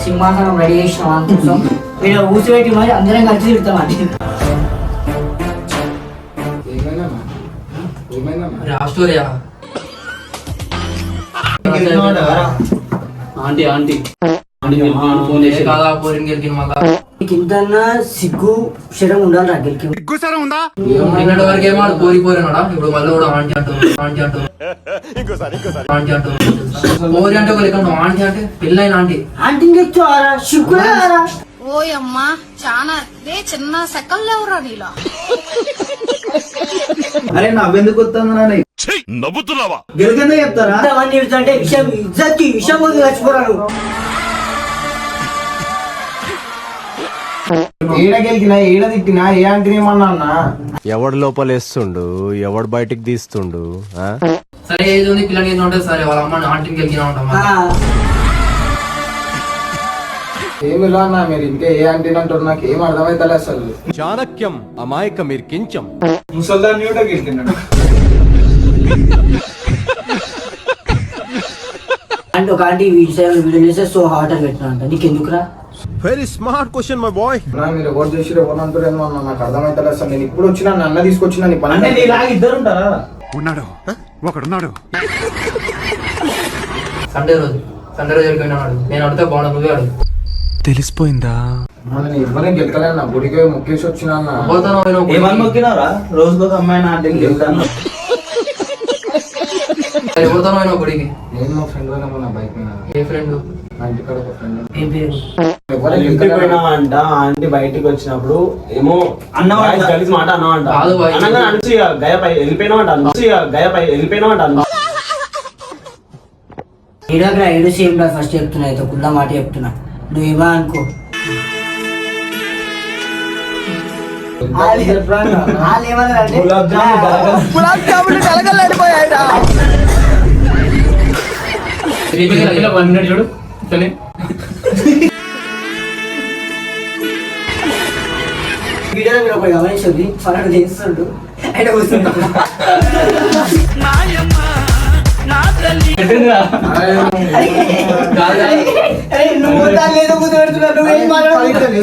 సింహాసనం రెడీ చేసిన కోసం వీళ్ళు ఊసిపెట్టి మరి అందరం కలిసి తిడతామండి. ఆంటీ ఆంటీ ఫోన్ చేసి కాదా పోరిని గెలికిన మళ్ళా ఇంతన్నా సిగ్గు శరం ఉండాలి రా గెలికి. నిన్నటి వరకు ఏమో పోరి పోరినాడా, ఇప్పుడు మళ్ళీ కూడా ఆంటీ అంటారు ఆంటీ అంటారు ఆంటీ అంటారు పోరి అంటే ఒక లెక్క ఆంటీ అంటే పెళ్ళైన ఆంటీ ఆంటీని తెచ్చారా సిగ్గురా. ఓయమ్మా చాలా చిన్న సెకల్ లేవురా నీలా. అరే నవ్వెందుకు వస్తుందని నవ్వుతున్నావా? గెలికిందే చెప్తారా? అవన్నీ అంటే విషయం ఇజ్జత్కి విషయం పోతే చచ్చిపోరాను. ఏడ గెలికినా ఏడ తిట్టినా ఏ ఆంటీని ఏమన్నా అన్నా ఎవడు లోపలేస్తుండు ఎవడు బయటికి తీస్తుండు సరే ఏది ఉంది పిల్లలకి ఏదో ఉంటుంది సరే వాళ్ళ అమ్మ ఆంటీని గెలికినా ఉంటాం. ఏమి ఇలా అన్నా మీరు ఇంకా ఏ ఆంటీని అంటారు నాకు ఏం అర్థమైతలే అసలు. చాణక్యం అమాయక మీరు కించం ముసల్దాన్ని కూడా గెలికినాడు. అంటే ఒక ఆంటీ వీడియో చేస్తే సో హాట్ అని పెట్టినా అంట. నీకెందుకురా? Very smart question my boy. మీరు ఎవరు చేసి ఎవరు అంటారు ఏమో అన్న నాకు అర్థమైతలే అసలు. నేను ఇప్పుడు వచ్చినా అన్న తీసుకొచ్చినా నీ పని అంటే నీలాగా ఇద్దరు ఉంటారా? ఉన్నాడు ఒకడున్నాడు. సండే రోజు వెళ్ళిపోయినాడు. నేను అడితే బాగున్నా నువ్వే అడుగు. తెలిసిపోయిందా? నేను ఇవ్వనే గెలకలే అన్న. గుడికి ముక్కేసి వచ్చినా అన్న. ఏమని మొక్కినారా? రోజుకొక అమ్మాయి ఆంటీని గెలుతాను. ఎవరితోనో గుడికి నేను మా ఫ్రెండ్ పోయినా నా బైక్ మీద. ఏ ఫ్రెండ్? మా ఇంటికాడ ఒక ఫ్రెండ్. ఏం పేరు? ఇంటికి పోయినామంట. ఆంటీ బయటికి వచ్చినప్పుడు ఏమో కలిసి మాట అన్నామంట. అనగా అనిచి గయపై వెళ్ళిపోయినామంట. ఏడోగ్రా ఏడు సేమ్ రా ఫస్ట్ చెప్తున్నా. అయితే కుళ్ళ మాట చెప్తున్నా. నువ్వేమా అనుకో చూడు వీడియోలో మీరు ఒకటి గమనించండి. ఫలానా చేస్తుండు ఆయన కూర్చుంటా. నువ్వు దాన్ని ఏదో కూర్చోబెడుతున్నా. నువ్వేం మాట్లాడుతున్నావు?